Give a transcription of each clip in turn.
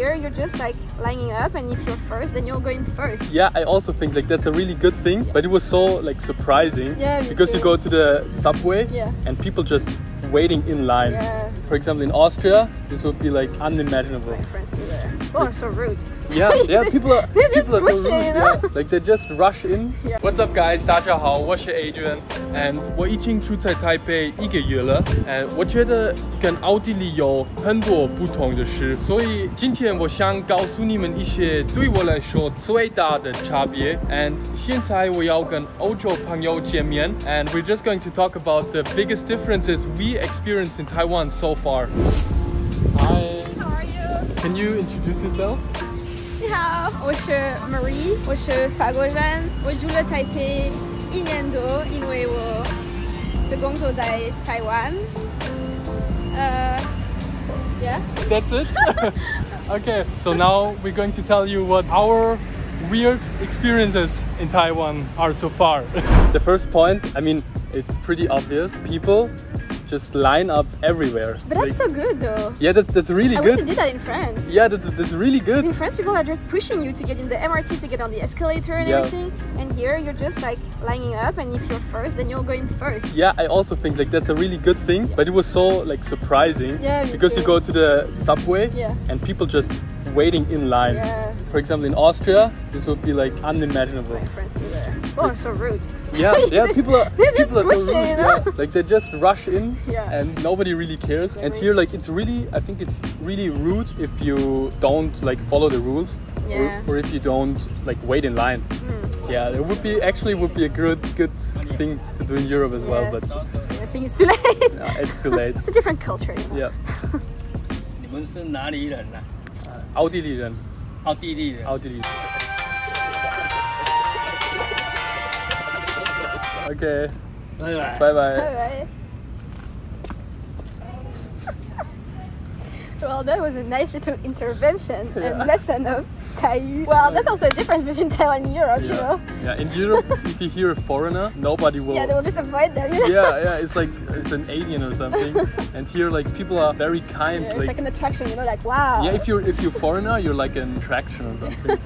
here you're just like lining up, and if you're first, then you're going first. Yeah, I also think like that's a really good thing, but it was so like surprising because too. you go to the subway and people just waiting in line. For example, in Austria, this would be like unimaginable. My friends do that. People are so rude. Yeah, people are just so push rude, you know? Like they just rush in. What's up, guys? 大家好，我是 Adrian， and 我已经住在台北1个月了。我觉得跟奥地利有很多不同的事，所以今天我想告诉你们一些对我来说最大的差别。And 现在我要跟欧洲朋友见面 ，and we're just going to talk about the biggest differences we experienced in Taiwan so far. Hi. How are you? Can you introduce yourself? 你好，我是 Marie， 我是法国人，我住了台北1年多，因为我的工作在台湾。Yeah. That's it? Okay, so now we're going to tell you what our weird experiences in Taiwan are so far. The first point, I mean, it's pretty obvious. People just line up everywhere. But that's so good though. Yeah, that's really good. I wish they did that in France. Yeah, that's really good. In France, people are just pushing you to get in the MRT, to get on the escalator and everything. And here, you're just like lining up, and if you're first, then you're going first. Yeah, I also think like that's a really good thing. But it was so like surprising because you go to the subway and people just waiting in line. For example, in Austria, this would be like unimaginable. My friends do that. People are so rude. Yeah, people are just so pushing, rude, you know? Like they just rush in and nobody really cares. And here, like it's really, I think it's really rude if you don't like follow the rules or if you don't like wait in line. Yeah, it would be a good thing to do in Europe as well, but I think it's too late. It's too late. It's a different culture. Yeah. 你们是哪里人啊？奥地利人。奥地利人。奥地利。Okay. Bye bye. Bye bye. Bye bye. Well, that was a nice little intervention and lesson of Thai. Well, that's also a difference between Taiwan and Europe, you know? Yeah, in Europe, if you hear a foreigner, nobody will... Yeah, they will just avoid them, you know? Yeah, it's like it's an alien or something. And here, like, people are very kind. Yeah, it's like an attraction, you know, like, wow. Yeah, if you're a foreigner, you're like an attraction or something.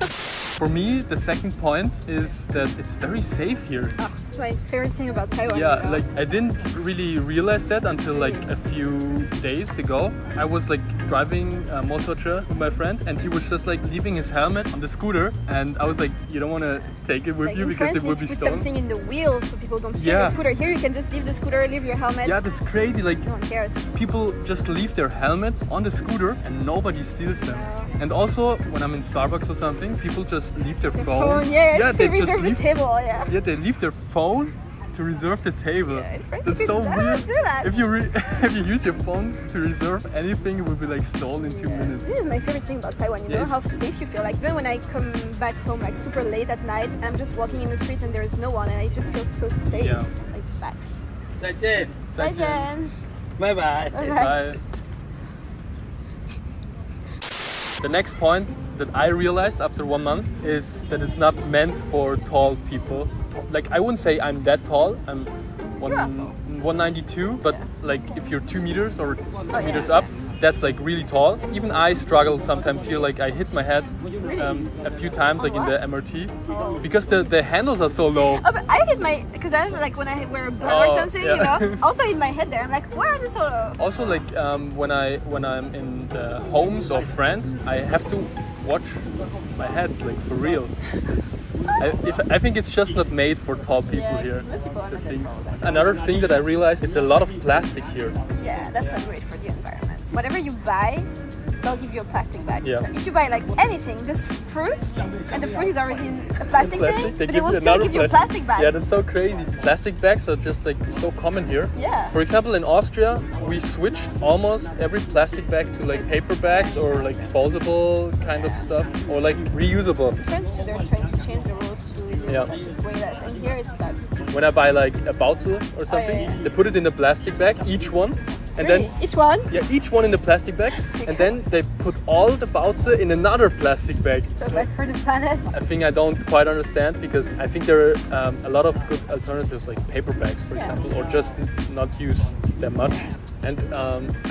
For me, the second point is that it's very safe here. Oh, it's my favorite thing about Taiwan. Yeah, you know? like I didn't really realize that until like a few days ago. I was like driving a motorcha with my friend, and he was just like leaving his helmet on the scooter, and I was like, you don't want to take it with like you because France, it would be put stolen. something in the wheel so people don't steal your scooter. Here you can just leave the scooter, leave your helmet. Yeah, that's crazy. Like no one cares. People just leave their helmets on the scooter and nobody steals them. And also when I'm in Starbucks or something, people just leave their phone. To reserve the table. Yeah, they leave their phone to reserve the table. Yeah, in France that's you so weird. Do that. If you use your phone to reserve anything, it will be like stolen in 2 minutes. This is my favorite thing about Taiwan. You know how safe you feel. Like then when I come back home like super late at night, and I'm just walking in the street and there is no one, and I just feel so safe. Yeah. Like it's back. 再见。再见。Bye bye. Bye. The next point that I realized after 1 month is that it's not meant for tall people. Like I wouldn't say I'm that tall. I'm 192, but like if you're 2 meters or 2 meters up, that's like really tall. Even I struggle sometimes here. Like I hit my head a few times, like in the MRT, because the handles are so low. Oh, but I hit my, because I like when I wear a bra or something, you know. Also hit my head there. I'm like, why are they so low? Also, like when I'm in the homes of friends, I have to watch my head, like for real. I think it's just not made for tall people here. Most people are not that tall. Another thing that I realized is a lot of plastic here. Yeah, that's not great for the environment. Whatever you buy, they'll give you a plastic bag. Yeah. If you buy like anything, just fruits, and the fruit is already in a plastic thing, but they will still give you a plastic bag. Yeah, that's so crazy. Plastic bags are just like so common here. Yeah. For example, in Austria, we switched almost every plastic bag to like paper bags or like disposable kind of stuff, or like reusable. France too, they're trying to change the rules to use plastic way less, and here it's that. When I buy like a baozi or something, they put it in a plastic bag, each one. And really? then each one? Yeah, each one in the plastic bag, and then they put all the baozi in another plastic bag. So bad for the planet. I think I don't quite understand, because I think there are a lot of good alternatives like paper bags, for example, or just not use them much. And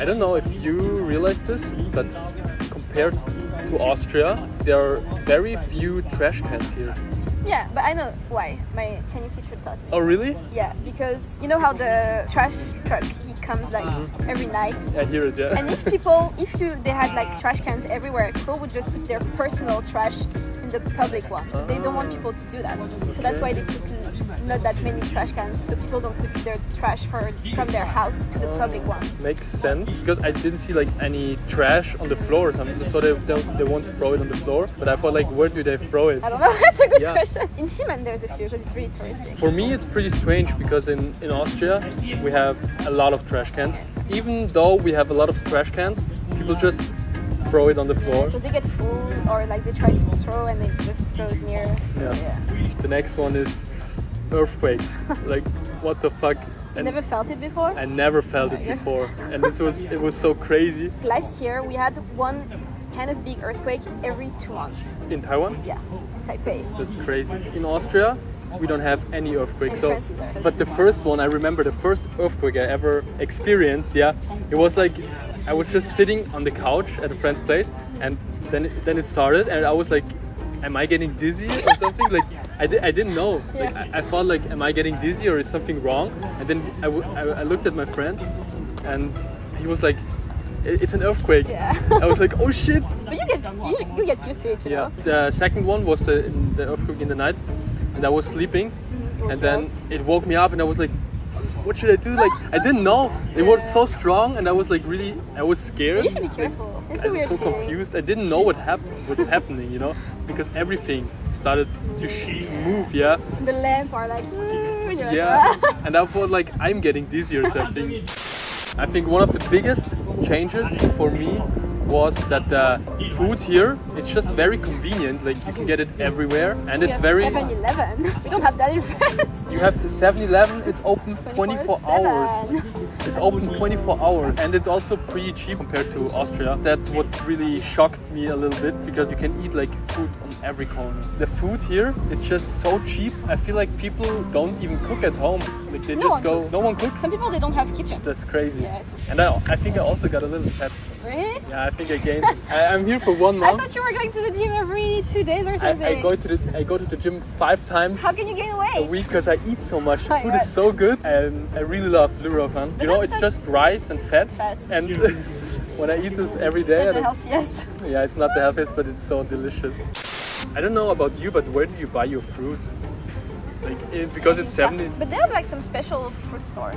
I don't know if you realize this, but compared to Austria, there are very few trash cans here. Yeah, but I know why. My Chinese teacher taught me. Oh, really? Yeah, because you know how the trash truck, he comes like every night. I hear it, yeah. And if they had like trash cans everywhere, people would just put their personal trash in the public one. They don't want people to do that. So that's why they put not that many trash cans, so people don't put their trash from their house to the public ones. Makes sense, because I didn't see like any trash on the floor or something, so they won't throw it on the floor. But I thought like, where do they throw it? I don't know, that's a good question. In Siemen there's a few, because it's really touristic. For me it's pretty strange, because in Austria we have a lot of trash cans. Even though we have a lot of trash cans, people just throw it on the floor. Because they get full, or like they try to throw and it just goes near. So, yeah. The next one is earthquakes. Like, what the fuck? You never felt it before? I never felt it before, and it was so crazy. Last year we had one kind of big earthquake every 2 months. In Taiwan? Yeah, Taipei. That's crazy. In Austria, we don't have any earthquakes. In France either. But the first one, I remember the first earthquake I ever experienced. Yeah, it was like I was just sitting on the couch at a friend's place, and then it started, and I was like, am I getting dizzy or something? Like, I didn't know. Yeah. Like, I thought like, am I getting dizzy or is something wrong? And then I looked at my friend, and he was like, it's an earthquake. Yeah. I was like, oh shit. But you get used to it, you know? The second one was the earthquake in the night, and I was sleeping, and then it woke me up, and I was like, what should I do? Like, I didn't know. It was so strong, and I was like I was scared. You should be careful. It's a weird I was so confused. I didn't know what's happening, you know, because everything started to move, yeah. The lamp are like, and you're yeah, like, and I thought like I'm getting dizzy or something. I think one of the biggest changes for me was that the food here, it's just very convenient. Like, you can get it everywhere, and it's very 7-Eleven. We don't have that in France. You have 7-Eleven, it's open 24 hours. It's open 24 hours, and it's also pretty cheap compared to Austria. That's what really shocked me a little bit, because you can eat like food on every corner. The food here, it's just so cheap. I feel like people don't even cook at home. Like, they just go, no one cooks. Some people, they don't have kitchens. That's crazy. Yeah, and I think I also got a little fat. Really? Yeah, I think I gained. I'm here for 1 month. I thought you were going to the gym every 2 days or something. I go to the gym 5 times. How can you gain weight? A week, because I eat so much. Food is so good, and I really love Lurofan. You know, it's just rice and fat. And when I eat this every day, it's not the healthiest. Yeah, it's not the healthiest, but it's so delicious. I don't know about you, but where do you buy your fruit? Like, because it's 70. But they have like some special fruit store.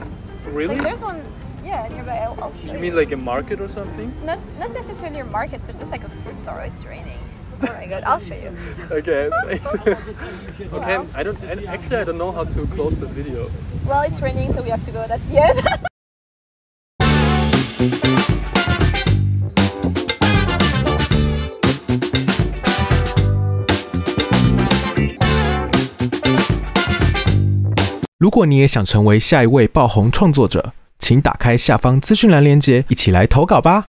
Really? Like, there's one. Yeah, nearby. I'll show you. You mean like a market or something? Not necessarily a market, but just like a fruit store. It's raining. Oh my god, I'll show you. Okay, thanks. Okay, I don't know how to close this video. Well, it's raining, so we have to go. That's the end.如果你也想成为下一位爆红创作者，请打开下方资讯栏连结，一起来投稿吧。